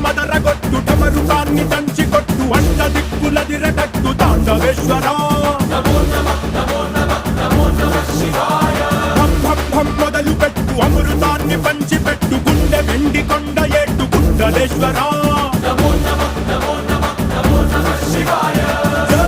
మదరగొట్టు టమరుకాన్ని దంచి కొట్టు అండ దిక్కులదిరగట్టు తాండవేశ్వరా మొదలు పెట్టు అమృతాన్ని పంచిపెట్టు గుండె వెండి కొండ ఏట్టు గుండలేశ్వరా